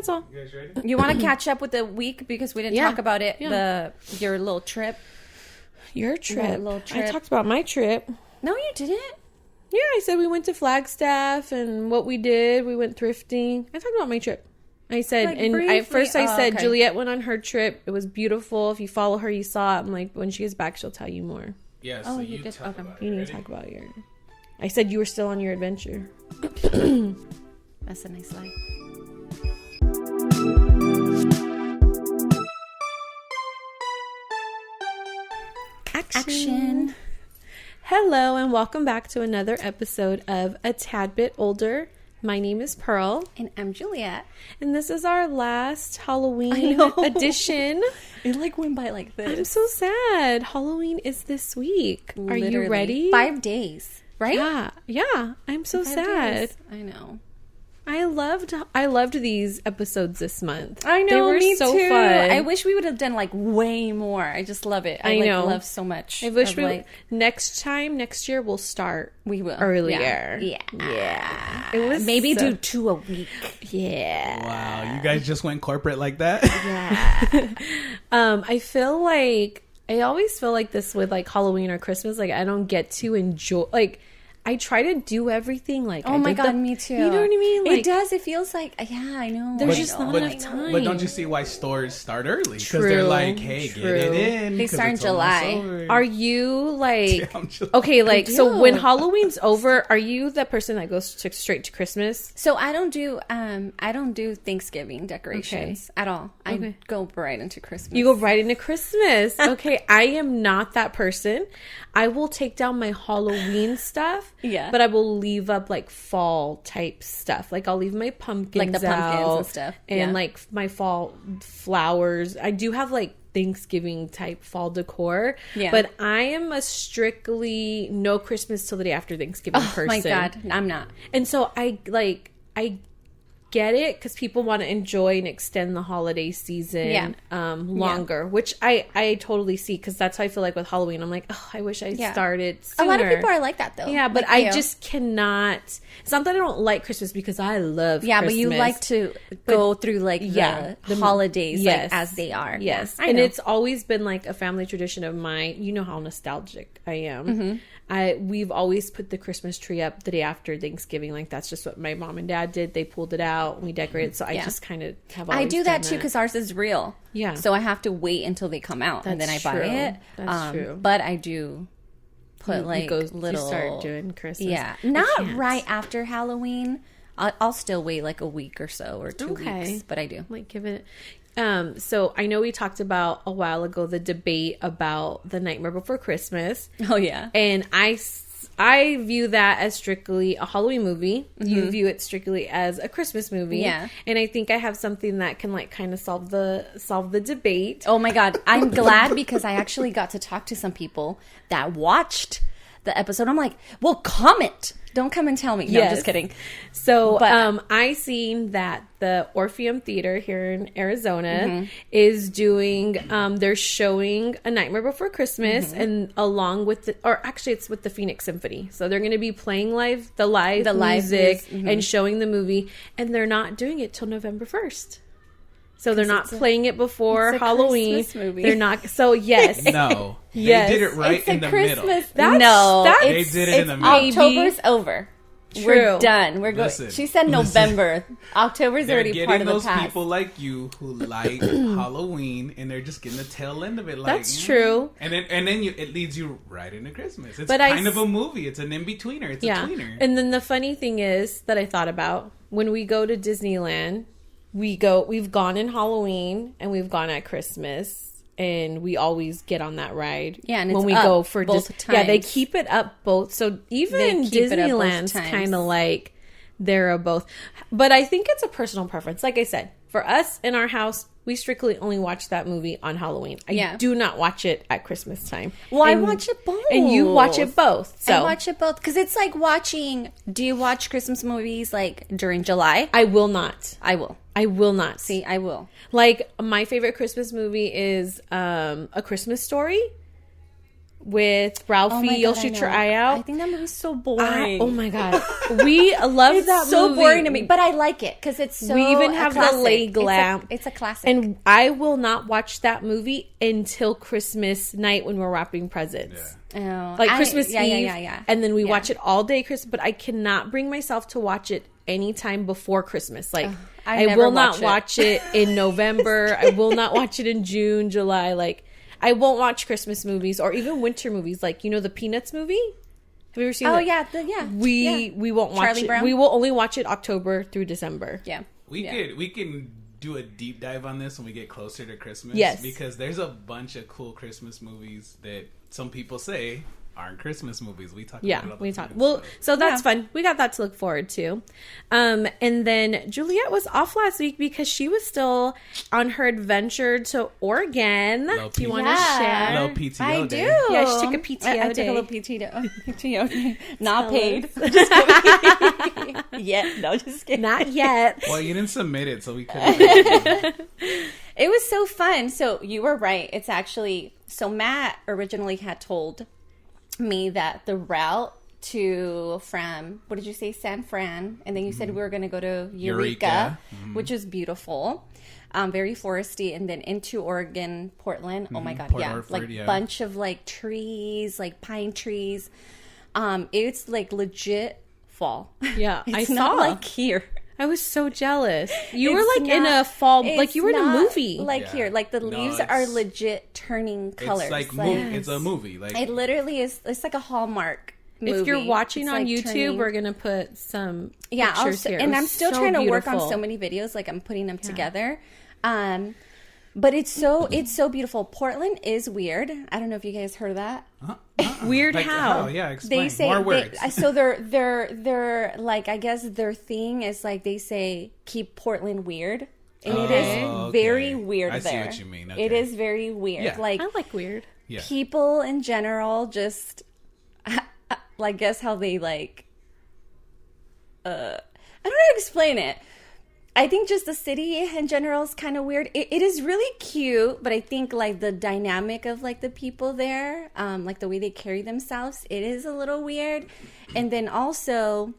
That's all. You guys ready? You want to catch up with the week because we didn't talk about it. Yeah. Your little trip. Your trip. Little trip. I talked about my trip. No, you didn't. Yeah, I said we went to Flagstaff and what we did. We went thrifting. I talked about my trip. I said, Like, and briefly. I said, Okay. Juliette went on her trip. It was beautiful. If you follow her, you saw it. I'm like, when she gets back, she'll tell you more. Yeah, Oh, so you you did. talk Okay. about You it. need to talk about your... I said you were still on your adventure. That's a nice life. Action. Hello, and welcome back to another episode of A Tad Bit Older. My name is Pearl, And I'm Juliette. and this is our last Halloween know. edition. It like went by like this. I'm so sad. Halloween is this week. Are you Literally. ready? 5 days, right? Yeah. I'm so 5 sad. days. I know. I loved these episodes this month. I know. They were me so too. fun. I wish we would have done like way more. I just love it. I know. love so much. I wish of, next year we'll start we will earlier. Yeah. It was Maybe so- do 2 a week. Yeah. Wow, you guys just went corporate like that? Yeah. I always feel like this with like Halloween or Christmas. Like I don't get to enjoy. Like I try to do everything. Like Oh I my did God, me too. You know what I mean? Like, it does. It feels like, yeah, I know. There's I just know, not I enough know. time. But don't you see why stores start early? Because True, they're like, hey, true. get it in. They 'cause start in it's almost July. over. Are you like I'm just- okay? Like I so do. when Halloween's over, are you the person that goes straight to Christmas? So I don't do Thanksgiving decorations at all. I go right into Christmas. You go right into Christmas. Okay, I am not that person. I will take down my Halloween stuff. Yeah. But I will leave up like fall type stuff. Like I'll leave my pumpkins Like the pumpkins out and stuff. and Yeah. like my fall flowers. I do have like Thanksgiving type fall decor. Yeah. But I am a strictly no Christmas till the day after Thanksgiving person. Oh my God, I'm not. And so I get it because people want to enjoy and extend the holiday season longer, which I totally see because that's how I feel like with Halloween. I'm like, oh, I wish I started sooner. A lot of people are like that though. Yeah, but Like I you. just cannot. It's not that I don't like Christmas because I love Yeah, Christmas. but you like to go through like the holidays yes, like as they are. Yes. Yeah, I and know. it's always been like a family tradition of mine. You know how nostalgic I am. We've always put the Christmas tree up the day after Thanksgiving. Like that's just what my mom and dad did. They pulled it out, we decorated. So I just kind of have always I do that done too because ours is real. Yeah. So I have to wait until they come out and then I That's buy true. it. That's true. But I do put like little. You start doing Christmas. Yeah, I not can't. right after Halloween. I'll still wait like a week or so or 2 weeks, but I do. Like give it. So I know we talked about a while ago the debate about The Nightmare Before Christmas. Oh yeah. And I view that as strictly a Halloween movie. You view it strictly as a Christmas movie. Yeah. And I think I have something that can like kind of solve the debate. Oh my God. I'm glad because I actually got to talk to some people that watched the episode. I'm like, well, comment. Don't come and tell me. No, I'm just kidding. So But- I seen that the Orpheum Theater here in Arizona is doing, they're showing A Nightmare Before Christmas and along with it's with the Phoenix Symphony. So they're going to be playing the live music and showing the movie, and they're not doing it till November 1st. So they're not playing it before it's a Halloween. Christmas movie. They're not. So yes. No. Yes. They did it right It's in a the Christmas. middle. They did it in the middle. October's over. True. We're done. We're going. Listen, She said November. October's They're already getting part of the those past. people like you who like Halloween, and they're just getting the tail end of it. Like, That's true. And then it leads you right into Christmas. It's But kind of a movie. It's an in-betweener. It's a tweener. And then the funny thing is that I thought about when we go to Disneyland, we've gone in Halloween and we've gone at Christmas. And we always get on that ride. Yeah, and when it's we up go for both yeah, they times. keep it up both. So even They keep it up both Disneyland's times. kind of like they're a both. But I think it's a personal preference. Like I said, for us in our house, we strictly only watch that movie on Halloween. I do not watch it at Christmas time. Well, I And- watch it both. and you watch it both. So I watch it both because it's like watching. Do you watch Christmas movies like during July? I will not. I will. I will not. See, I will. Like my favorite Christmas movie is A Christmas Story. with Ralphie. Oh my You'll God, shoot I your know. eye out. I think that movie's so boring. Oh my God, we love It's that so movie. boring to me, but I like it because it's so. We even a have the classic. leg lamp. It's a classic. And I will not watch that movie until Christmas night when we're wrapping presents. Oh, Like Christmas Eve. Yeah. And then we watch it all day Christmas. But I cannot bring myself to watch it anytime before Christmas. Like, I never will not watch watch it in November. I will not watch it in June, July. Like, I won't watch Christmas movies or even winter movies. Like, you know, the Peanuts movie? Have you ever seen that? Yeah. We won't watch Charlie it. Brown? We will only watch it October through December. Yeah. We can do a deep dive on this when we get closer to Christmas. Yes. Because there's a bunch of cool Christmas movies that some people say aren't Christmas movies. We talk about it all the time. Well, so that's fun. We got that to look forward to. And then Juliette was off last week because she was still on her adventure to Oregon. Do you want to share? Little PTO I day. do. Yeah, she took a PTO I day. took a little PTO day. Not Tell paid. Just kidding. Yeah, no, just kidding. Not yet. Well, you didn't submit it, so we couldn't. It was so fun. So you were right. It's actually, so Matt originally had told me that the route from, what did you say, San Fran, and then you said we were going to go to Eureka. Which is beautiful, very foresty, and then into Oregon, Portland. Oh my God, Port yeah, Orford, like yeah. bunch of like trees, like pine trees. It's like legit fall. Yeah, It's I not saw. like here. I was so jealous. You were It's like in not- a fall, it's like you were in a not movie. like Yeah. here. Like the No, leaves it's- are legit turning colors. It's like it's a movie. Like It literally is. It's like a Hallmark movie. If you're watching It's on like YouTube, turning- we're gonna put some yeah, pictures here. It and was I'm still so trying to work beautiful. on so many videos. Like I'm putting them together. But it's so beautiful. Portland is weird. I don't know if you guys heard of that. Weird like, how? Yeah, explain. They say More words. so they're like, I guess their thing is like they say keep Portland weird. And it is okay. very weird I there. see what you mean. It Okay. is very weird. Yeah. Like I like weird. Yeah. people in general just like guess how they like I don't know how to explain it. I think just the city in general is kind of weird. It is really cute, but I think like the dynamic of like the people there, like the way they carry themselves, it is a little weird. And then also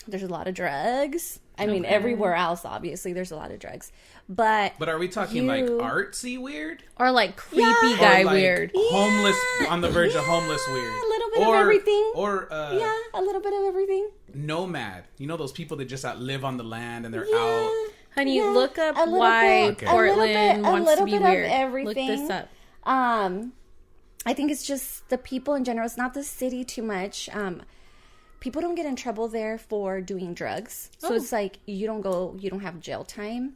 there's a lot of drugs. I mean, everywhere else, obviously, there's a lot of drugs. But But are we talking like artsy weird? Or like creepy Yeah. guy Or like weird. Homeless on the verge of homeless weird. a little bit of everything. Or yeah, a little bit of everything. nomad. You know those people that just live on the land and they're Yeah. out. Honey, Yeah, look up a little why bit- Portland wants to be of weird. everything. Look this up. I think it's just the people in general. It's not the city too much. People don't get in trouble there for doing drugs, so it's like you don't have jail time.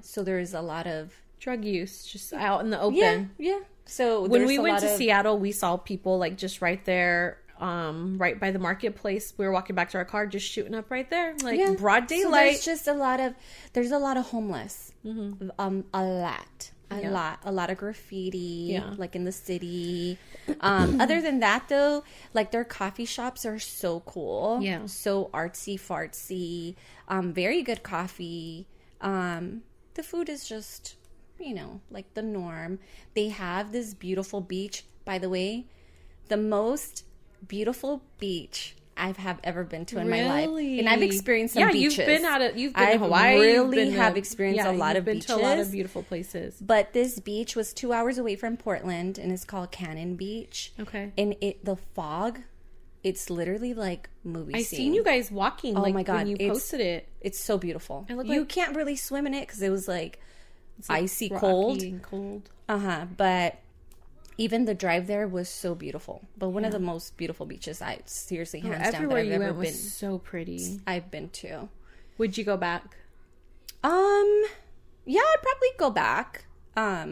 So there's a lot of Drug use just out in the open. yeah. So When there's we a went lot to of- Seattle, we saw people like just right there, right by the marketplace. We were walking back to our car, just shooting up right there, like broad So daylight. there's just a lot of homeless. A lot of graffiti, like in the city. Other than that, though, like their coffee shops are so cool. Yeah. So artsy fartsy. Very good coffee. The food is just, like the norm. They have this beautiful beach. By the way, the most beautiful beach I have ever been to in my life, and I've experienced some beaches. You've been to I Hawaii. really have experienced a lot of been beaches. to a lot of beautiful places. But this beach was 2 hours away from Portland, and it's called Cannon Beach. Okay. And the fog, it's literally like movie I scene. seen you guys walking. Oh like, my God, when you it's- posted it. It's so beautiful. It looked You like- can't really swim in it because it was like Like icy rocky cold. and cold. But even the drive there was so beautiful. But one of the most beautiful beaches I seriously hands down that Everywhere I've you ever went been. was so pretty. I've been to. Would you go back? Yeah, I'd probably go back. I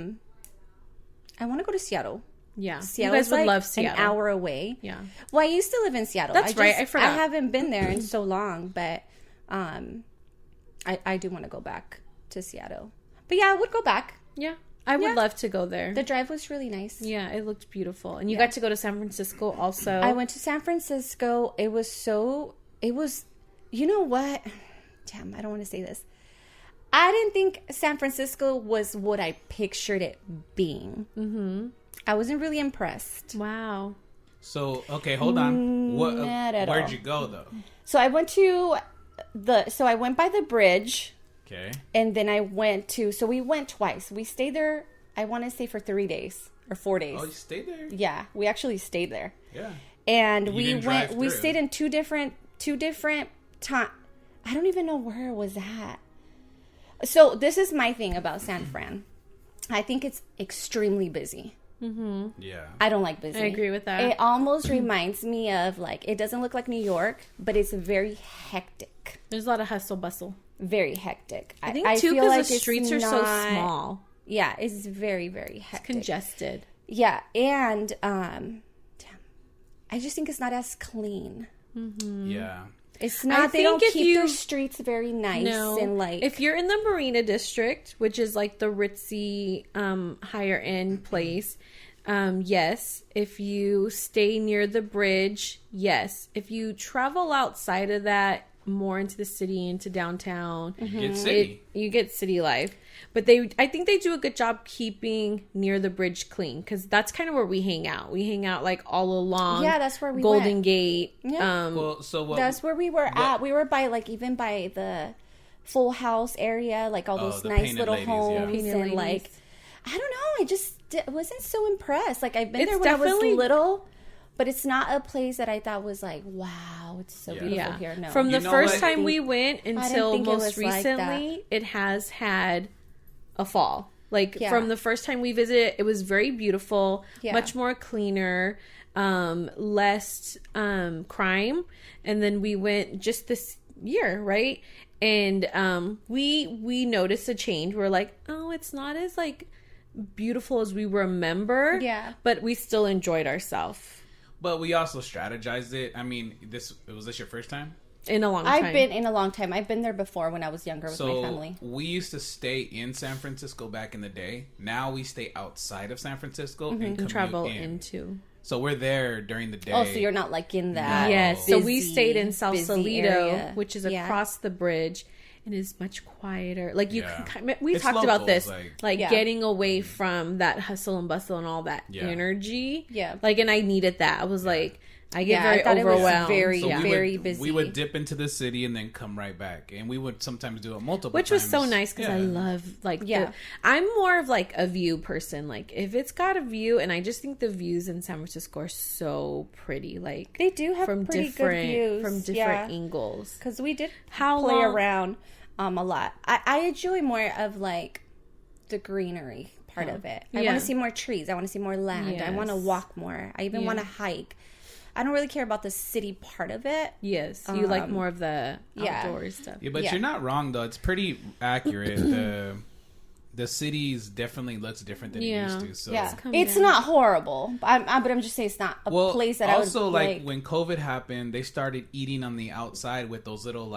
want to go to Seattle. Yeah, Seattle you guys would like love Seattle. an hour away. Yeah. Well, I used to live in Seattle. That's right, I forgot. I haven't been there in so long, but I do want to go back to Seattle. But yeah, I would go back. Yeah, I would love to go there. The drive was really nice. Yeah, it looked beautiful, and you got to go to San Francisco also. I went to San Francisco. You know what? Damn, I don't want to say this. I didn't think San Francisco was what I pictured it being. Mm-hmm. I wasn't really impressed. Wow. So, okay, hold on. Where'd you go, though? So I went I went by the bridge. Okay. And then I went so we went twice. We stayed there, I want to say, for 3 days or 4 days. Oh, you stayed there? Yeah, we actually stayed there. Yeah. And we stayed in two different time. I don't even know where it was at. So this is my thing about San Fran. I think it's extremely busy. Mm-hmm. Yeah. I don't like busy. I agree with that. It almost reminds me of, like, it doesn't look like New York, but it's very hectic. There's a lot of hustle bustle. Very hectic. I think too, because the streets are so small. Yeah, it's very, very hectic. It's congested. Yeah, and I just think it's not as clean. Mm-hmm. Yeah. It's not. They don't keep their streets very nice. No. And like, if you're in the Marina District, which is like the ritzy, higher end place, yes. If you stay near the bridge, yes. If you travel outside of that, more into the city, into downtown, you get city life. But I think they do a good job keeping near the bridge clean, because that's kind of where we hang out. We hang out like all along. Yeah, that's where we Golden went. Gate. Yeah. That's where we were at. We were by, like, even by the Full House area, like all those nice little homes, and like, I don't know. I just wasn't so impressed. Like, I've been there when I was little. But it's not a place that I thought was like, wow, it's so beautiful here. No. From the first time we went until most recently, it has had a fall. Like, from the first time we visited, it was very beautiful, much more cleaner, less crime. And then we went just this year, right? And we noticed a change. We're like, oh, it's not as, like, beautiful as we remember. Yeah. But we still enjoyed ourselves. But we also strategized it. I mean, was this your first time? In a long time. I've been in a long time. I've been there before when I was younger with my family. We used to stay in San Francisco back in the day. Now we stay outside of San Francisco and travel into. So we're there during the day. Oh, so you're not like in that. Yes. So we stayed in Sausalito, which is across the bridge. And is much quieter. Like, you can, we talked about this, like getting away from that hustle and bustle and all that energy. Yeah. Like, and I needed that. I was like, I get very overwhelmed. Very busy. We would dip into the city and then come right back, and we would sometimes do it multiple times. Which was so nice, because I love, like, I'm more of like a view person. Like, if it's got a view, and I just think the views in San Francisco are so pretty. Like, they do have pretty good views from different angles. Because we did play around a lot. I enjoy more of, like, the greenery part of it. I want to see more trees. I want to see more land. I want to walk more. I even want to hike. I don't really care about the city part of it. Yes. You like more of the outdoor stuff. Yeah, but you're not wrong, though. It's pretty accurate. The cities definitely looks different than it used to. So it's not horrible. But I'm just saying it's not a place that I would also, like, when COVID happened, they started eating on the outside with those little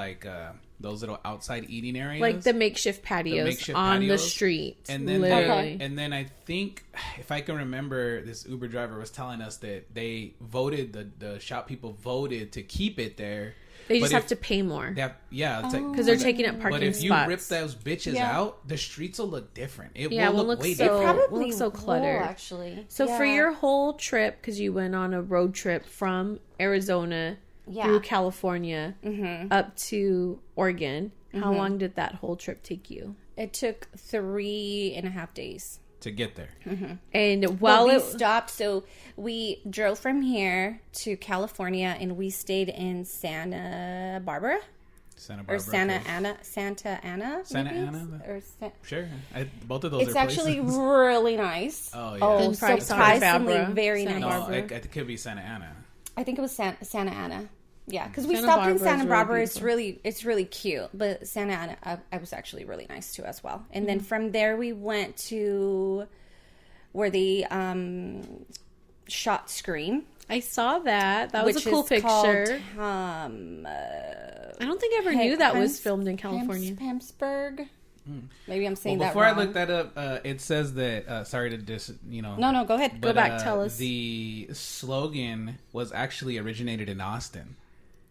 outside eating areas, like the makeshift patios on the street. And then and then I think, if I can remember, this Uber driver was telling us that they voted, the shop people voted to keep it there. They just have to pay more. Because they're taking up parking spots. But if you rip those bitches out, the streets will look different. It will look way different. It probably will look so cluttered. Actually. So for your whole trip, because you went on a road trip from Arizona through California up to Oregon, how long did that whole trip take you? It took 3.5 days. To get there. And we stopped, so we drove from here to California, and we stayed in Santa Barbara. Or Santa Ana. Sure. Both of those it's are actually really nice. Oh, yeah. Oh, surprisingly very nice. No, it could be Santa Ana. I think it was Santa Ana. Yeah, because we stopped in Santa Barbara. It's really cute. But Santa Ana, I was actually really nice too as well. And then from there we went to where they shot Scream. I saw that. That was a cool picture. Called, I don't think I ever knew that was filmed in California. Pamsburg. Maybe I'm saying that before wrong. I looked that up, it says that, sorry to just, No, go ahead. Go back, tell us. The slogan was actually originated in Austin.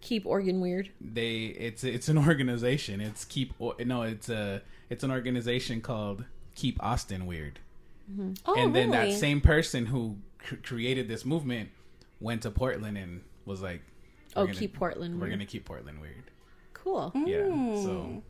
Keep Oregon weird. It's an organization. It's an organization called Keep Austin Weird. Mm-hmm. Oh, and then really? that same person who created this movement went to Portland and was like, Keep Portland we're weird. gonna keep Portland weird. Cool. Yeah. So.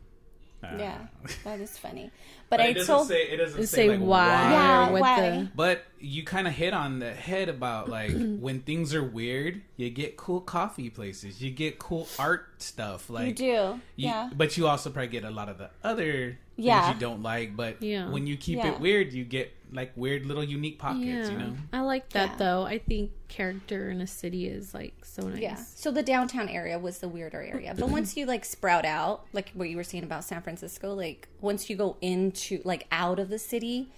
Yeah, that is funny. But it doesn't say like why. Yeah, with why? But you kind of hit on the head about like when things are weird, you get cool coffee places, you get cool art stuff. Like You do, yeah. But you also probably get a lot of the other things you don't like. But when you keep it weird, you get like weird little unique pockets. You know, I like that though. I think character in a city is like so nice. Yeah. So the downtown area was the weirder area, but once you like sprout out, like what you were saying about San Francisco, like once you go into like out of the city,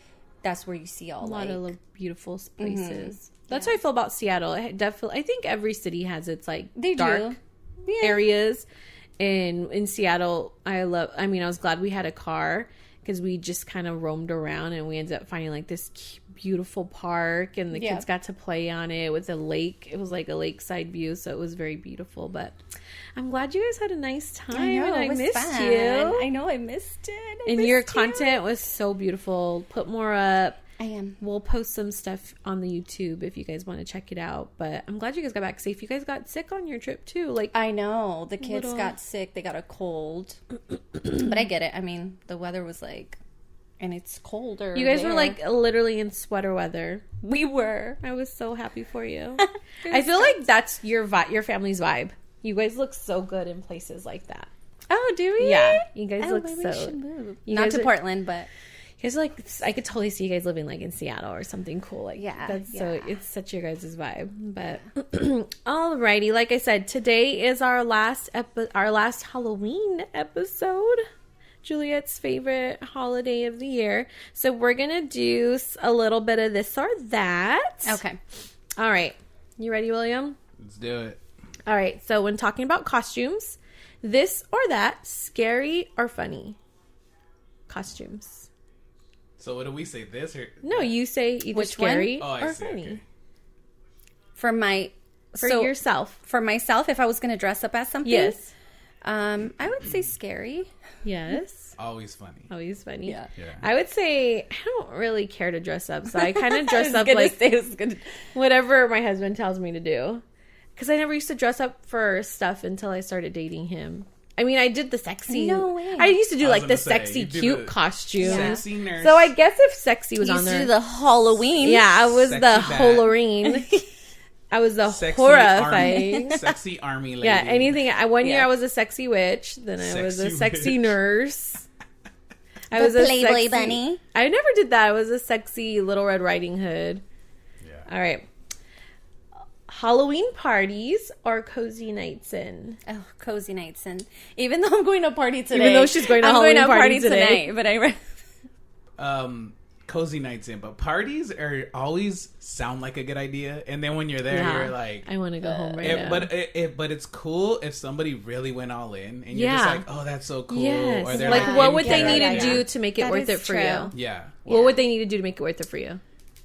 that's where you see all a lot like, of beautiful places. That's how I feel about Seattle. I think every city has its like dark areas. And in Seattle, I was glad we had a car because we just kind of roamed around and we ended up finding like this beautiful park and the kids got to play on it with a lake. It was like a lakeside view, so it was very beautiful. But I'm glad you guys had a nice time. I know, and I it was missed fun. you. I know, I missed it. And your content was so beautiful. Put more up. I am. We'll post some stuff on the YouTube if you guys want to check it out. But I'm glad you guys got back safe. You guys got sick on your trip too. Like I know the kids got sick. They got a cold, but I get it. I mean, the weather was like, and it's colder. You guys were like literally in sweater weather. We were. I was so happy for you. I feel like that's your family's vibe. You guys look so good in places like that. Oh, do we? Yeah, you guys look maybe so. we should move. You Not guys to are- Portland, but You guys are like, I could totally see you guys living like in Seattle or something cool. Like, so it's such your guys' vibe. But alrighty, like I said, today is our last Halloween episode. Juliette's favorite holiday of the year. So we're gonna do a little bit of this or that. okay. All right, you ready, William? let's do it. All right. So when talking about costumes, this or that, scary or funny? Costumes. So what do we say? This or No, you say either Which one? scary I or see. funny. Okay. For So, yourself. for myself, if I was going to dress up as something, Yes. I would say scary. Yes. Always funny. Always funny. Yeah. Yeah. I would say I don't really care to dress up, so I kind of dress up I like was gonna... whatever my husband tells me to do. Because I never used to dress up for stuff until I started dating him. I mean, I did the sexy. No way. I used to do I was like the gonna say, sexy, you do cute the costumes. Sexy nurse. So I guess if sexy was You on used to there, do the Halloween. yeah, I was Sexy the bat. Halloween. I was the Sexy horrifying. army, sexy army lady. Yeah, anything. One year Yeah. I was a sexy witch. Then I was a Sexy sexy witch. nurse. I The was a Playboy sexy, bunny. I never did that. I was a sexy Little Red Riding Hood. Yeah. All right. Halloween parties or cozy nights in? Oh, cozy nights, and even though I'm going to a party today, Even though she's going to a I'm Halloween going to a party today. tonight, but Cozy nights in, but parties are always sound like a good idea, and then when you're there, Yeah. you're like, I want to go home right now. but it's cool if somebody really went all in, and you're just Yeah. like, oh, that's so cool. Yes. Or they're Like, like, what in would they need to character. do to make it That worth is it for true. you? Yeah. What would they need to do to make it worth it for you?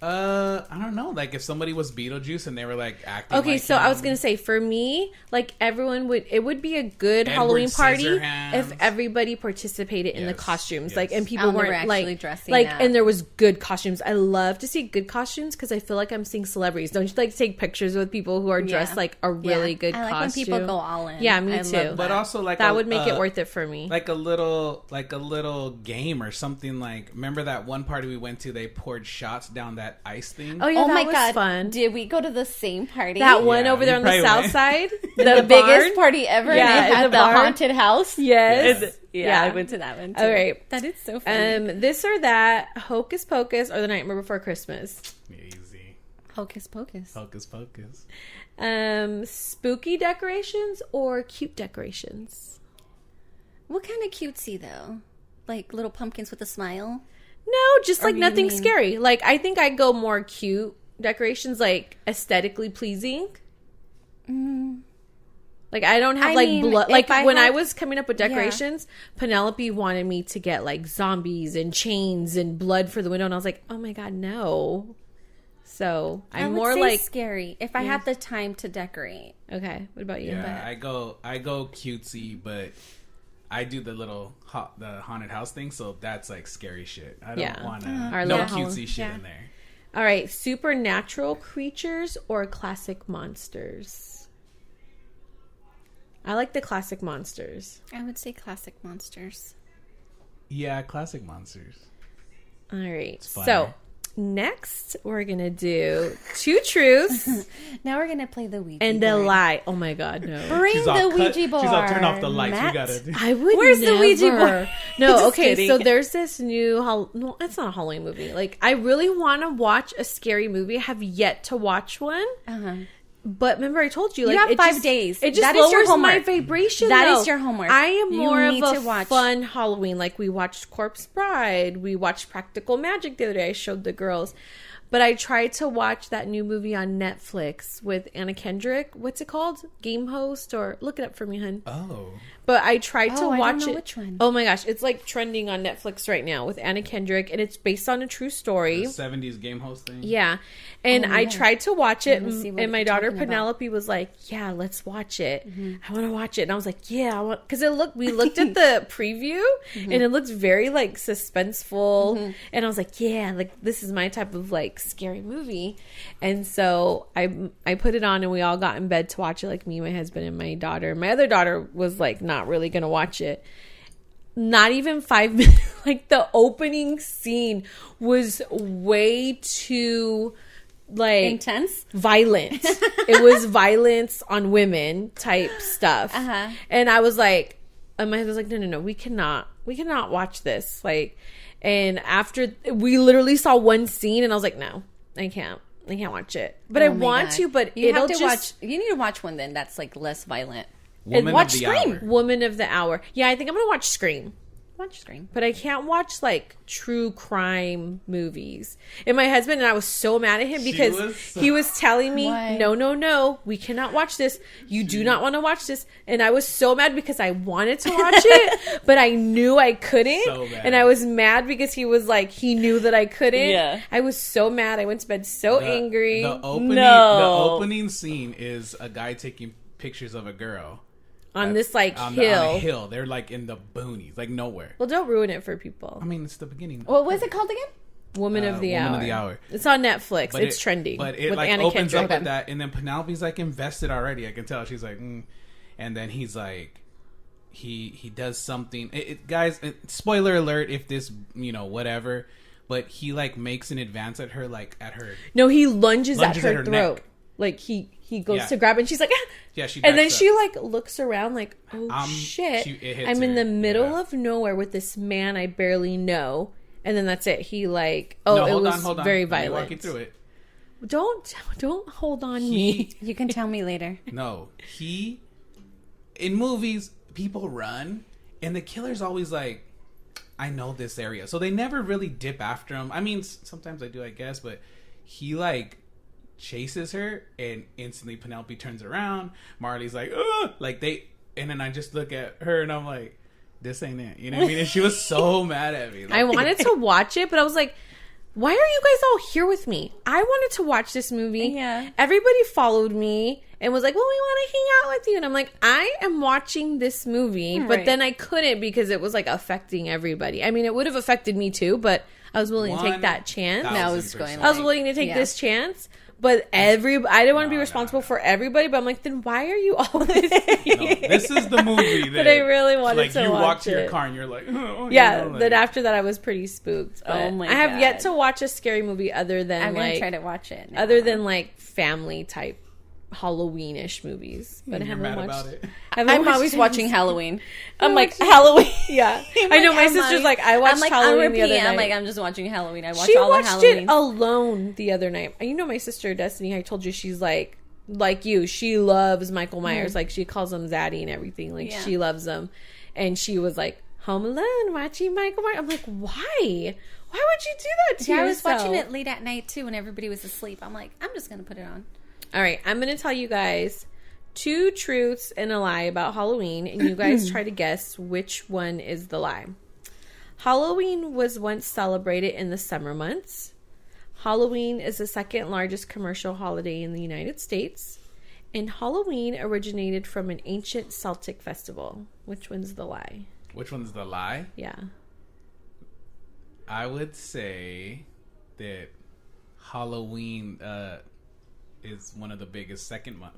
I don't know. Like if somebody was Beetlejuice and they were like acting. Okay, like so I was him. gonna say for me, like it would be a good Edward Halloween party Scissorhands. if everybody participated in the Yes, costumes, yes. like and people Oh, and they were weren't actually like dressing like up. and there was good costumes. I love to see good costumes because I feel like I'm seeing celebrities. Don't you like take pictures with people who are dressed Yeah. like a really Yeah. good I like costume? when people go all in. Yeah, me I love too. that. But also like That would make it worth it for me. Like a little game or something. Like remember that one party we went to? They poured shots down that ice thing. Oh yeah, Oh that my was god! fun. Did we go to the same party? That one Yeah, over there you on the probably south went. side, the biggest party ever. Yeah, and in they had the the barn. haunted house. Yes. Yeah, I went to that one too. All right. That is so funny. This or that, Hocus Pocus or The Nightmare Before Christmas. Easy. Hocus Pocus. Hocus pocus. Spooky decorations or cute decorations? What kind of cutesy though? Like little pumpkins with a smile? No, just like you nothing mean- scary. Like I think I go more cute decorations, like aesthetically pleasing. Like I don't have I like mean, blood. if Like I when I have- was coming up with decorations, Penelope wanted me to get like zombies and chains and blood for the window, and I was like, oh my god, no. So I I'm would more say like scary if I had the time to decorate. okay. What about you? Yeah, I go cutesy, but I do the little the haunted house thing, so that's like scary shit. I don't want Our no little cutesy shit in there. All right, supernatural creatures or classic monsters? I like the classic monsters. I would say classic monsters. Yeah, classic monsters. All right, so next we're gonna do 2 truths Now we're gonna play the Ouija and board. a lie. Oh my god, no! Bring the Ouija board. She's all turn off the lights. Matt. We gotta. I would. Where's the never. Ouija board? No, Just okay. kidding. So there's this new. No, it's not a Halloween movie. Like I really want to watch a scary movie. I have yet to watch one. But remember, I told you, like, You have it 5 just, days. It just That is your lowers my homework. vibration. That though. is your homework. I am You more of need a to watch. fun Halloween. Like we watched Corpse Bride. We watched Practical Magic the other day. I showed the girls. But I tried to watch that new movie on Netflix with Anna Kendrick. What's it called? Game Host? Or look it up for me, hun. Oh. But I tried to I watch don't know it. which one. Oh my gosh, it's like trending on Netflix right now with Anna Kendrick, and it's based on a true story. The 70s game host thing. Yeah, and I tried to watch it, Let me see what and my you're daughter talking about. Penelope was like, "Yeah, let's watch it. I want to watch it." And I was like, "Yeah, I want," because we looked at the preview, and it looked very like suspenseful, and I was like, "Yeah, like this is my type of like scary movie." And so I put it on, and we all got in bed to watch it, like me, my husband, and my daughter. My other daughter was like not really gonna watch it. Not even 5 minutes. Like the opening scene was way too like Intense? violent. It was violence on women type stuff. And I was like, and my husband was like, no, we cannot watch this. Like, and after we literally saw one scene, and I was like, no, I can't watch it. But I Oh my want God. to. But you it'll have to just watch. You need to watch one then that's like less violent. Woman watch of the Scream. Hour. Woman of the Hour. Yeah, I think I'm gonna watch Scream. Watch Scream. But I can't watch like true crime movies. And my husband and I was so mad at him because he was telling me, Why? no, we cannot watch this. You do not want to watch this. And I was so mad because I wanted to watch it, but I knew I couldn't. So mad. And I was mad because he was like, he knew that I couldn't. Yeah. I was so mad. I went to bed so angry. The opening scene is a guy taking pictures of a girl. On this like on hill. a hill. They're like in the boonies, like nowhere. Well, don't ruin it for people. I mean, it's the beginning. What was it called again? Woman of the Hour. Woman of the Hour. It's on Netflix. But It's trending. But it with like Anna opens Kendrick. up with that, and then Penelope's like invested already. I can tell. She's like, and then he's like, he does something. Guys, spoiler alert if this, whatever. But he like makes an advance at her, like at her. No, he lunges at her throat. neck. Like he goes to grab it, and she's like, ah! Yeah, she. And then backs she up. like looks around, like, oh shit! it hits I'm in her. the middle Yeah. of nowhere with this man I barely know, and then that's it. He like, No, it hold was on. very Let me violent. walk you through it. Don't hold on me. You can tell me later. No, in movies, people run, and the killer's always like, I know this area. So they never really dip after him. I mean, sometimes I do, I guess, but he like chases her, and instantly Penelope turns around. Marley's like, ugh! And then I just look at her, and I'm like, this ain't it. You know what I mean? And she was so mad at me. Like, I wanted to watch it, but I was like, why are you guys all here with me? I wanted to watch this movie. Yeah. Everybody followed me and was like, well, we want to hang out with you. And I'm like, I am watching this movie. But Right. then I couldn't because it was like affecting everybody. I mean, it would have affected me too, but I was willing to take that chance. 1000%. Now it's going I was willing to take Yeah. this chance. But I didn't want to be responsible for everybody. But I'm like, then why are you all this? No, this is the movie that But I really wanted like to you watch walk to your it. car and you're like, oh, Yeah, like, then after that I was pretty spooked. But Oh my I have yet God. to watch a scary movie other than I'm gonna like try to watch it. now. other than like family type Halloween-ish movies. But I you're haven't mad watched about it. I'm always watching Halloween. I'm like watching- Halloween. Yeah. I know my sister's like, I watched I'm like, Halloween on the other repeat. night. I'm like, I'm just watching Halloween. I watch She all the watched it Halloweens. alone the other night. You know my sister Destiny, I told you she's like you, she loves Michael Myers. Like she calls him Zaddy and everything. Like Yeah. she loves him. And she was like, home alone watching Michael Myers. I'm like, why? Why would you do that to Yeah, I yourself? was watching it late at night too when everybody was asleep. I'm like, I'm just gonna put it on. All right, I'm going to tell you guys 2 truths and a lie about Halloween, and you guys try to guess which one is the lie. Halloween was once celebrated in the summer months. Halloween is the second largest commercial holiday in the United States. And Halloween originated from an ancient Celtic festival. Which one's the lie? Which one's the lie? Yeah. I would say that Halloween is one of the biggest,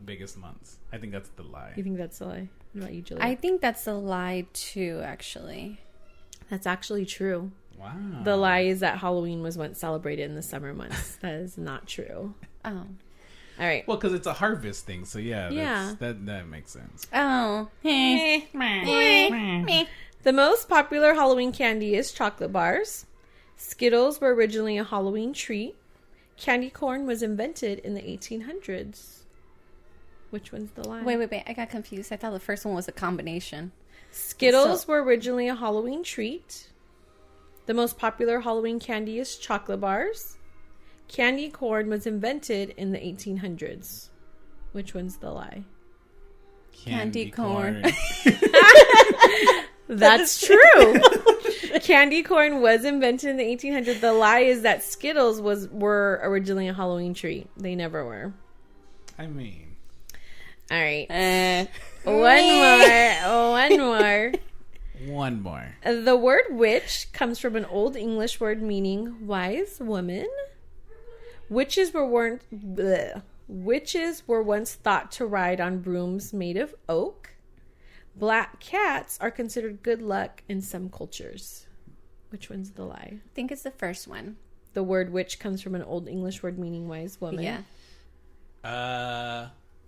biggest months. I think that's the lie. You think that's the lie? What about you, Juliette? I think that's a lie too, actually. That's actually true. Wow. The lie is that Halloween was once celebrated in the summer months. That is not true. Oh. All right. Well, because it's a harvest thing, so Yeah. that makes sense. Oh. The most popular Halloween candy is chocolate bars. Skittles were originally a Halloween treat. Candy corn was invented in the 1800s. Which one's the lie? Wait. I got confused. I thought the first one was a combination. Skittles were originally a Halloween treat. The most popular Halloween candy is chocolate bars. Candy corn was invented in the 1800s. Which one's the lie? Candy corn. That's true. Candy corn was invented in the 1800s. The lie is that Skittles were originally a Halloween treat. They never were. I mean, all right. One more. One more. The word witch comes from an Old English word meaning wise woman. Witches were once thought to ride on brooms made of oak. Black cats are considered good luck in some cultures. Which one's the lie? I think it's the first one. The word witch comes from an Old English word meaning wise woman. Yeah.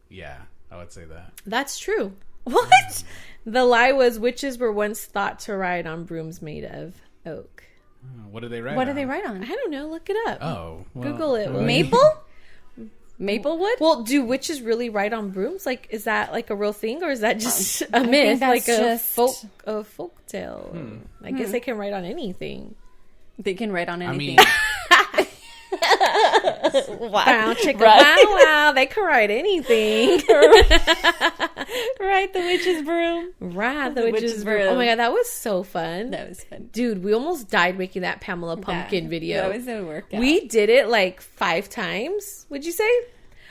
Yeah, I would say that. That's true. What? The lie was witches were once thought to ride on brooms made of oak. What do they write? What do they write on? I don't know. Look it up. Oh, well, Google it. Maple? Maplewood? Well, do witches really ride on brooms? Like, is that like a real thing, or is that just a I think myth, that's like just a folk tale? I guess they can write on anything. They can write on I anything. mean, Wow, chicken, wow, they can write anything. Right, the witch's broom. Right, the witch's broom. Oh my god, that was so fun. That was fun. Dude, we almost died making that Pamela Pumpkin video. That was a workout. We did it like 5 times. Would you say?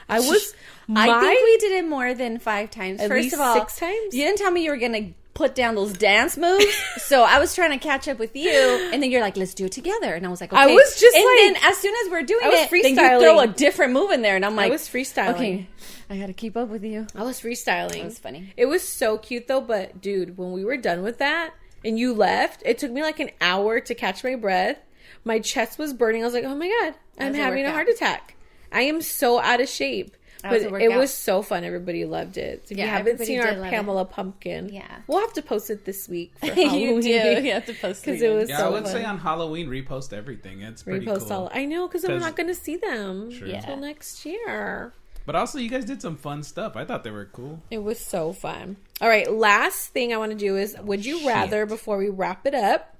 I think we did it more than 5 times. At First least of all, 6 times. you didn't tell me you were gonna put down those dance moves, so I was trying to catch up with you, and then you're like, "Let's do it together," and I was like, "Okay." I was just and like, then as soon as we're doing I was it, then you throw a freestyling. different move in there, and I'm like, I was freestyling. Okay, I gotta keep up with you. I was freestyling. That was funny. It was so cute though, but dude, when we were done with that and you left, it took me like an hour to catch my breath. My chest was burning. I was like, "Oh my god, I'm having a heart attack. I am so out of shape." But it was so fun. Everybody loved it. So if you haven't seen our Pamela Pumpkin, we'll have to post it this week for Halloween. You have to post it because it was yeah, so I would fun. say on Halloween, repost everything. It's pretty cool. I know, because we're not going to see them True. until next year. But also, you guys did some fun stuff. I thought they were cool. It was so fun. All right, last thing I want to do is, would you rather, before we wrap it up,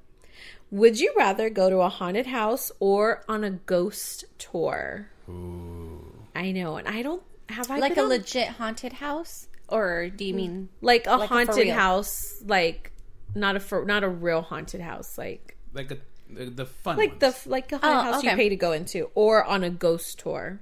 would you rather go to a haunted house or on a ghost tour? Ooh. I know, and I don't have I like been a on- legit haunted house, or do you mean like a like haunted house, like not a real haunted house, like the fun like ones. like a haunted house you pay to go into, or on a ghost tour.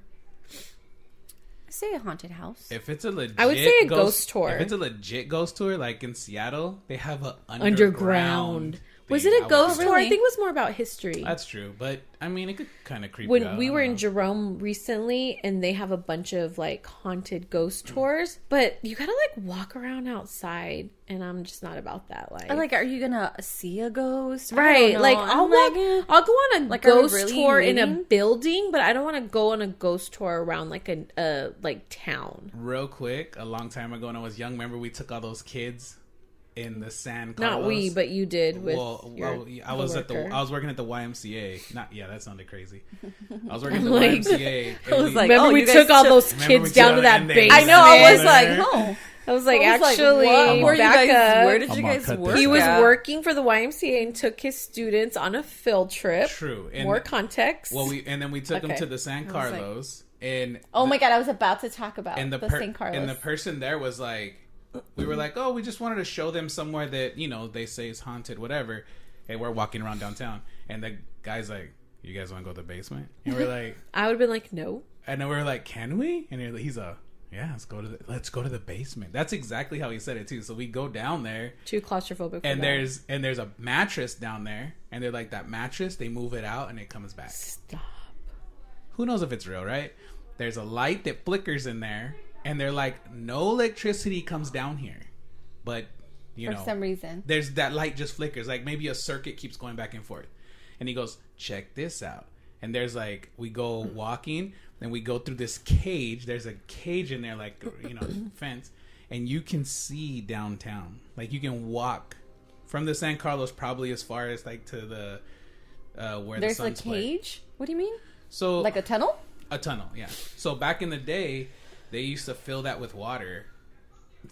say a haunted house? If it's a legit, I would say a ghost tour. If it's a legit ghost tour, like in Seattle, they have a Underground. Was thing. it a ghost tour? I really? think it was more about history. That's true, but I mean, it could kind of creep you When out. we I were don't in know. Jerome recently, and they have a bunch of like haunted ghost tours, but you gotta like walk around outside, and I'm just not about that. Like, are you gonna see a ghost? I Right, don't like know. I'll I'm go on a like, are we ghost really tour in a moving? building, but I don't want to go on a ghost tour around like a like town. Real quick, a long time ago when I was young, remember we took all those kids in the San Carlos? Not we, but you did with I was coworker. I was working at the YMCA. That sounded crazy. I was working at the Like- YMCA. I was like, Remember oh, we you guys took all took- those Remember we kids down took to that and they- basement. I know. I was Yeah. like, oh. I was like, I was like, actually, what were you guys? Becca, Where did you I'm gonna guys cut work? this he was at? working for the YMCA and took his students on a field trip. True. And More context. Well, then we took them Okay. to the San was like- Carlos, and Oh my god, I was about to talk about and the the St. Carlos. and the person there was like, we were like, oh, we just wanted to show them somewhere that they say is haunted, whatever. And we're walking around downtown, and the guy's like, you guys want to go to the basement? And we're like, I would have been like, no. and then we're like, can we? And he's yeah, let's go to the basement. That's exactly how he said it too. So we go down there. Too claustrophobic. And there's a mattress down there, and they're like, that mattress, they move it out and it comes back. Stop. Who knows if it's real, right? There's a light that flickers in there, and they're like, no electricity comes down here, but for some reason, there's that light just flickers, like maybe a circuit keeps going back and forth. And he goes, check this out. And there's like, we go walking, then we go through this cage. There's a cage in there, like, fence, and you can see downtown. Like, you can walk from the San Carlos probably as far as like to the where there's the sun's a cage. What do you mean? So like a tunnel? A tunnel, yeah. So back in the day, they used to fill that with water.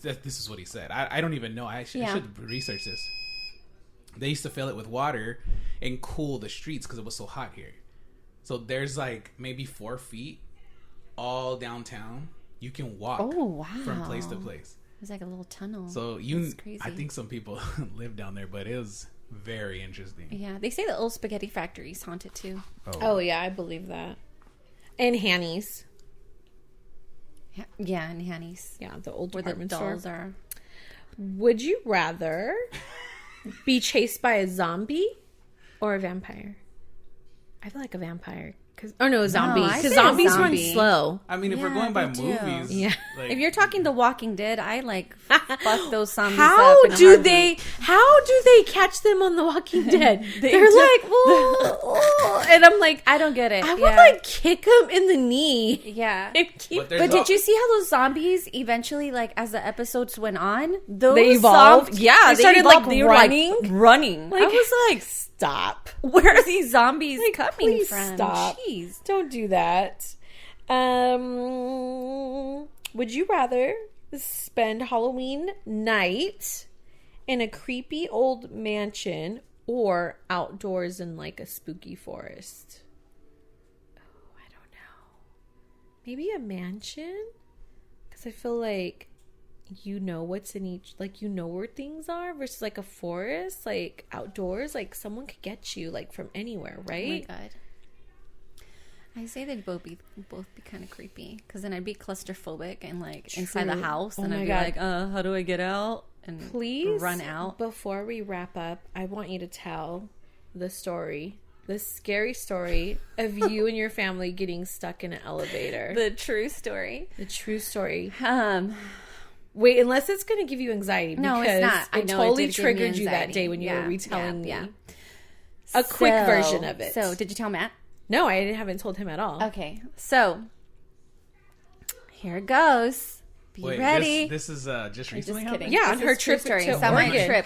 This is what he said. I don't even know. I should research this. They used to fill it with water and cool the streets because it was so hot here. So there's like maybe 4 feet all downtown. You can walk from place to place. It's like a little tunnel. So I think some people live down there, but it was very interesting. Yeah, they say the old spaghetti factory's haunted too. Oh yeah, I believe that. And Hanny's. Yeah, and Hanny's. Yeah, the old where department the dolls store. are. Would you rather be chased by a zombie or a vampire? I feel like a vampire. A zombie. Because zombies run slow. I mean, if we're going by movies. Yeah. Like, if you're talking The Walking Dead, I like fuck those zombies How up. do they catch them on The Walking Dead? They're like, and I'm like, I don't get it. I would like kick them in the knee. Yeah. But did you see how those zombies eventually, like, as the episodes went on, they evolved? They started like running. Running. I was like, stop. Where are these zombies coming please from? Stop. Jeez. Don't do that. Would you rather spend Halloween night in a creepy old mansion or outdoors in like a spooky forest? Oh, I don't know. Maybe a mansion? Because I feel like you know what's in each, like, you know where things are, versus like a forest, like outdoors, like someone could get you like from anywhere, right? Oh my god. I say they'd both be kind of creepy, because then I'd be claustrophobic and like inside the house, and I'd be like, how do I get out? And please run out. Before we wrap up, I want you to tell the scary story of you and your family getting stuck in an elevator. The true story. Wait, unless it's going to give you anxiety. No, it's not. It totally triggered you that day when you were retelling me a quick version of it. So, did you tell Matt? No, I haven't told him at all. Okay, so here it goes. Be ready. This is just recently. Just kidding. Yeah, this on her trip to It's on my trip.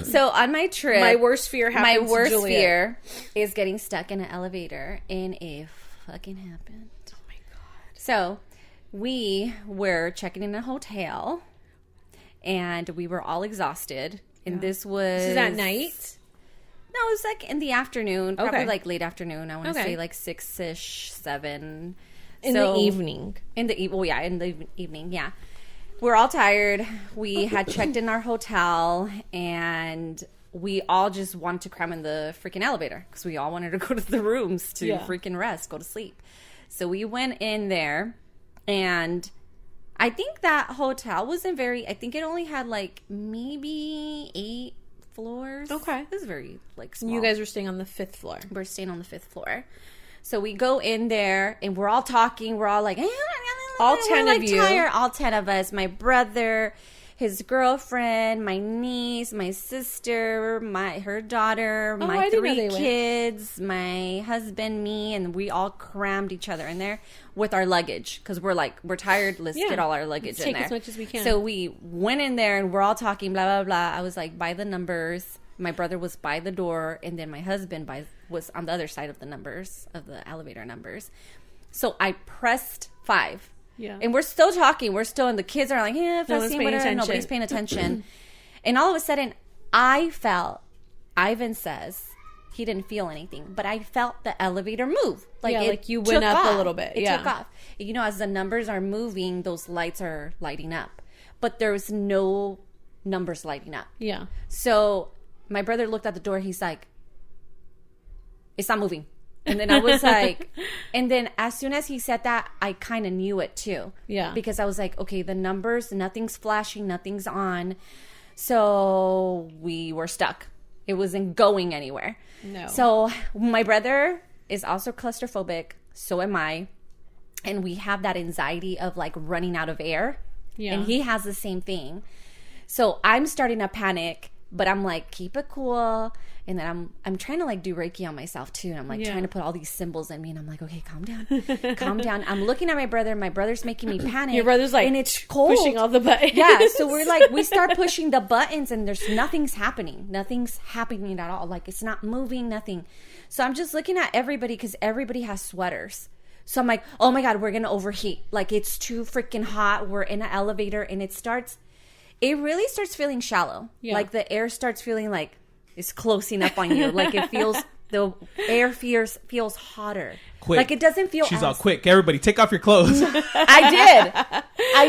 So on my trip, my worst fear happened. My worst fear is getting stuck in an elevator, and it fucking happened. Oh my god! So we were checking in a hotel, and we were all exhausted. And this was at night. No, it was like in the afternoon, probably like late afternoon. I want to say like 6-ish, 7. In the evening. In the evening, yeah. We're all tired. We had checked in our hotel, and we all just wanted to cram in the freaking elevator because we all wanted to go to the rooms to freaking rest, go to sleep. So we went in there, and I think that hotel wasn't very, I think it only had like maybe 8 floors. Okay. It was very like small. You guys were staying on the 5th floor. We're staying on the 5th floor. So we go in there, and we're all talking. We're all like, all 10 of you. Tired. All 10 of us. My brother, his girlfriend, my niece, my sister, her daughter, my 3 kids, my husband, me, and we all crammed each other in there with our luggage because we're tired. Let's get all our luggage in there. Take as much as we can. So we went in there, and we're all talking, blah, blah, blah. I was like, by the numbers. My brother was by the door, and then my husband was on the other side of the numbers, of the elevator numbers. So I pressed 5. Yeah. And we're still talking. We're still, and the kids are like, nobody's paying attention. And all of a sudden, I felt, Ivan says, he didn't feel anything, but I felt the elevator move. Like you went up a little bit. It took off. You know, as the numbers are moving, those lights are lighting up. But there was no numbers lighting up. Yeah. So my brother looked at the door. He's like, it's not moving. And then I was like, and then as soon as he said that, I kind of knew it too. Yeah. Because I was like, okay, the numbers, nothing's flashing, nothing's on. So we were stuck. It wasn't going anywhere. No. So my brother is also claustrophobic. So am I. And we have that anxiety of like running out of air. Yeah. And he has the same thing. So I'm starting to panic, but I'm like, keep it cool. And then I'm trying to like do Reiki on myself too. And I'm like trying to put all these symbols in me. And I'm like, okay, calm down. Calm down. I'm looking at my brother. My brother's making me panic. Your brother's like, and it's cold. pushing all the buttons. Yeah. So we're like, we start pushing the buttons and nothing's happening. Nothing's happening at all. Like it's not moving, nothing. So I'm just looking at everybody because everybody has sweaters. So I'm like, oh my God, we're going to overheat. Like it's too freaking hot. We're in an elevator and it really starts feeling shallow. Yeah. Like the air starts feeling like it's closing up on you. Like it feels, the air feels hotter. Quick. Like it doesn't feel She's all quick. Everybody take off your clothes. I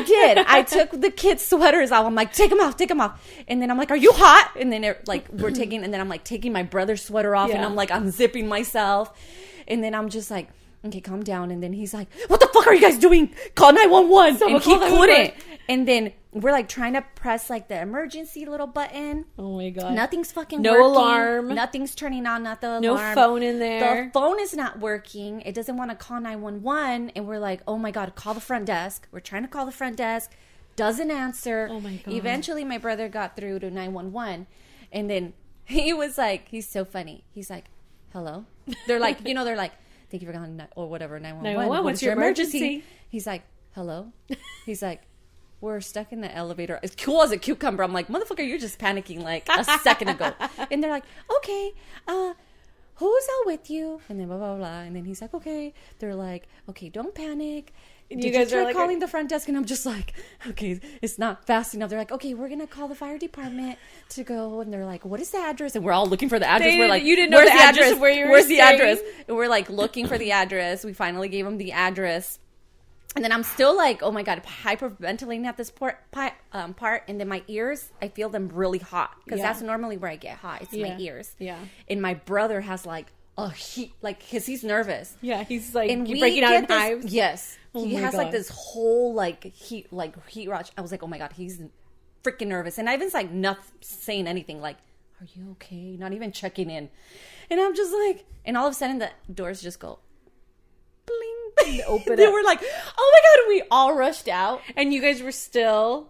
did. I took the kids' sweaters off. I'm like, take them off. And then I'm like, are you hot? And then and then I'm like taking my brother's sweater off and I'm like unzipping myself. And then I'm just like, okay, calm down. And then he's like, what the fuck are you guys doing? Call 911. And he couldn't. And then we're like trying to press like the emergency little button. Oh my God. Nothing's fucking no working. Alarm. Nothing's turning on, not the alarm. No phone in there. The phone is not working. It doesn't want to call 911. And we're like, oh my God, call the front desk. We're trying to call the front desk. Doesn't answer. Oh my God. Eventually my brother got through to 911. And then he was like, he's so funny. He's like, hello? They're like, thank you for calling or whatever, 911. What's your emergency? He's like, hello? He's like, we're stuck in the elevator. As cool as a cucumber. I'm like, motherfucker, you're just panicking like a second ago. And they're like, okay, who's all with you? And then blah, blah, blah. And then he's like, okay. They're like, okay, don't panic. Did you guys try calling the front desk? And I'm just like, okay, it's not fast enough. They're like, okay, we're going to call the fire department to go. And they're like, what is the address? And we're all looking for the address. We're like, you didn't know the address of where you were Where's staying? the address? And we're like looking for the address. We finally gave them the address. And then I'm still like, oh my God, hyperventilating at this part. And then my ears, I feel them really hot. Because that's normally where I get hot. It's my ears. Yeah. And my brother has like a heat, like, because he's nervous. Yeah, he's like and breaking out in hives. Yes. Oh he has God. like this whole like heat rush. I was like, oh my God, he's freaking nervous. And Ivan's like not saying anything, like, are you okay? Not even checking in. And I'm just like, and all of a sudden the doors just go bling. Open They up. were like, oh my God, we all rushed out. And you guys were still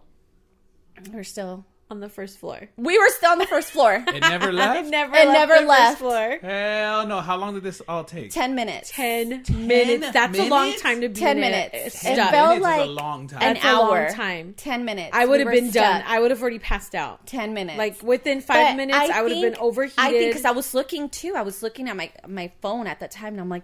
We're still on the first floor. We were still on the first floor. It never left? It never never left. left. The first floor. Hell no. How long did this all take? 10 minutes. 10 minutes. That's a long minutes? time to be 10 in minutes. It. It Stuck. felt 10 minutes like is a long time. an That's a long hour. time. 10 minutes. I would have We been were done. stuck. I would have already passed out. 10 minutes. Like within 5 minutes, I would have been overheated. I think because I was looking too. I was looking at my phone at that time, and I'm like,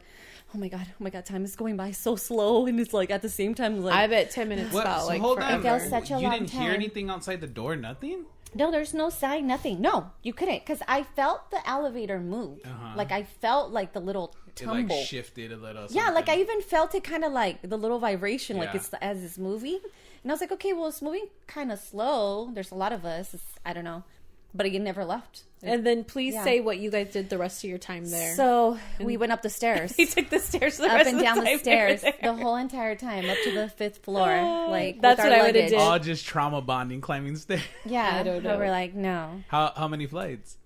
oh my god, time is going by so slow, and it's like at the same time, like I bet 10 minutes What? felt So like hold forever. on. It felt such a You long didn't hear time. anything outside the door? Nothing? no, there's no sign, nothing. No, you couldn't, because I felt the elevator move. Like I felt like the little tumble. It like shifted a little. Yeah, like I something. even felt it kind of like the little vibration, like Yeah. it's as it's moving. And I was like, okay, well, it's moving kind of slow. There's a lot of us. I don't know. But it never left. And then please Yeah. say what you guys did the rest of your time there. So we went up the stairs. he took the stairs the Up rest and of down the time stairs they were there. the whole entire time, up to the 5th floor. Like That's with our what I would've luggage. did. all just trauma bonding, climbing stairs. Yeah, I don't but know. we're like, no. How many flights?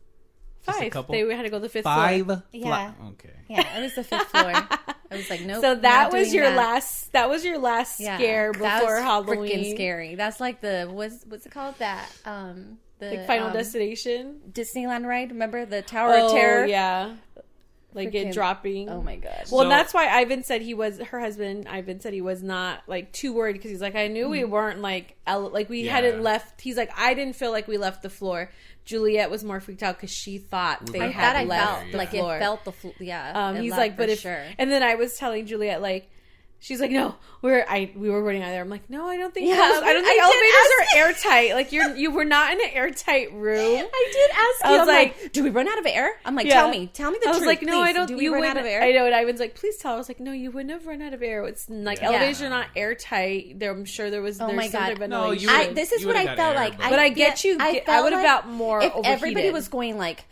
Just a 5. couple? They had to go the 5th Five. floor. Yeah. Okay. Yeah, it was the 5th floor. I was like, nope. So that not was doing your that. last. That was your last Yeah, scare that before was Halloween. Freaking scary. That's like the what's it called? That the Like Final Destination. Disneyland ride. Remember the Tower of Terror? Yeah. Like it Freaking- dropping. Oh my gosh. Well, So- that's why Ivan said her husband, Ivan said he was not like too worried because he's like, I knew we weren't like we Yeah. hadn't left. He's like, I didn't feel like we left the floor. Juliette was more freaked out because she thought they I had I left felt the like floor. it felt the yeah. it He's left like, but for if, sure. and then I was telling Juliette like, she's like, no, we were running out of there. I'm like, no, I don't think Yeah, I don't think I did elevators are airtight. Like you were not in an airtight room. I did ask I you. was I'm like- like, do we run out of air? I'm like, Yeah. tell me the I truth. was like, no, please. I don't. Do we you run wouldn't. out of air? I know. And Ivan's like, please tell. I was like, no, you would never run out of air. It's like Yeah. elevators are not airtight. I'm sure there was. Oh there's my some God. sort of No, you ventilation. This is You what would've I got felt air, like. but- But I get you. I would have like got more if everybody overheated. was going like,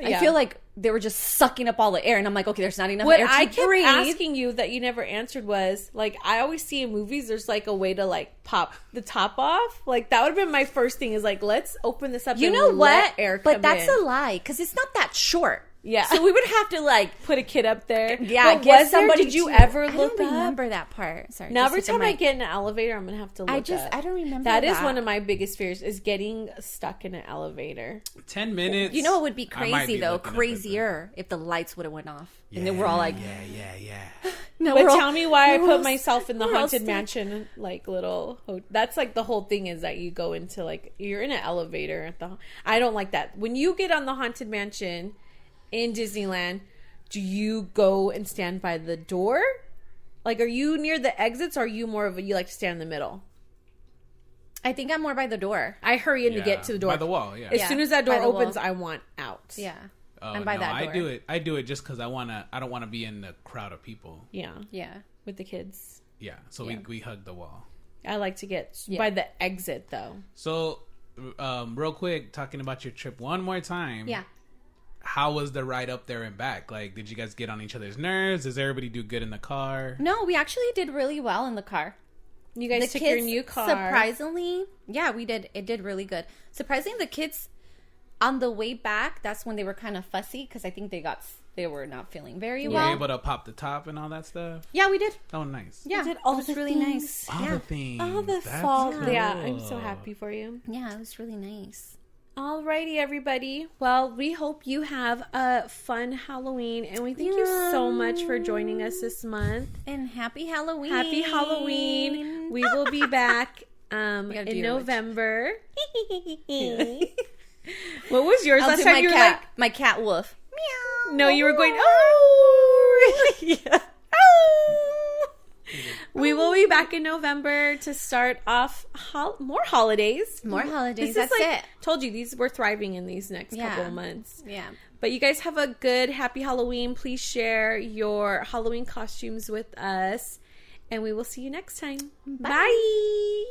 Yeah. I feel like they were just sucking up all the air, and I'm like, okay, there's not enough What air to I kept breathe. asking you that you never answered was, like, I always see in movies there's, like, a way to, like, pop the top off. Like, that would have been my first thing is, like, let's open this up You and know let what? air come But that's in. a lie, because it's not that short. Yeah. So we would have to, like, Put a kid up there. yeah, But get was there, somebody. did you to- ever I look don't up? remember that part. Sorry. Now, just every hit the time I mic. get in an elevator, I'm going to have to look up. I don't remember That is one of my biggest fears, is getting stuck in an elevator. 10 minutes. You know what would be I might crazy, be though? looking up at Crazier if the lights would have went off. And then we're all like, yeah. no, But we're all- tell me why I we're put all- myself in the we're all Haunted stuck. Mansion, like, little... That's, like, the whole thing is that you go into, like... You're in an elevator. I don't like that. When you get on the Haunted Mansion in Disneyland, do you go and stand by the door? Like, are you near the exits, or are you more of a... You like to stand in the middle? I think I'm more by the door. I hurry in to get to the door. By the wall, yeah. As Yeah, soon as that by door the wall. opens, I want out. Yeah. Oh, I'm by no, that door. I do it just because I don't want to be in the crowd of people. Yeah. Yeah. With the kids. Yeah, so Yeah. we hug the wall. I like to get Yeah. by the exit, though. So, real quick, talking about your trip one more time. Yeah. How was the ride up there and back? Like, did you guys get on each other's nerves? Does everybody do good in the car? No, we actually did really well in the car. You guys The took your new car. surprisingly, yeah, we did. It did really good. Surprisingly, the kids on the way back, that's when they were kind of fussy because I think they were not feeling very Were well. you able to pop the top and all that stuff? Yeah, we did. Oh, nice. Yeah, did all it was the really things. nice. All yeah. the things. Oh, the That's fall. cool. Yeah, I'm so happy for you. Yeah, it was really nice. Alrighty, everybody. Well, we hope you have a fun Halloween, and we thank you so much for joining us this month. And happy Halloween. Happy Halloween. We will be back gotta do in your witch. November. What was yours I'll last do time? my You were cat, like, my cat wolf. Meow. no, you were going, oh. Yeah. We will be back in November to start off more holidays. More holidays. This is That's like, it. Told you, we're thriving in these next Yeah. couple of months. Yeah. But you guys have a good, happy Halloween. Please share your Halloween costumes with us. And we will see you next time. Bye.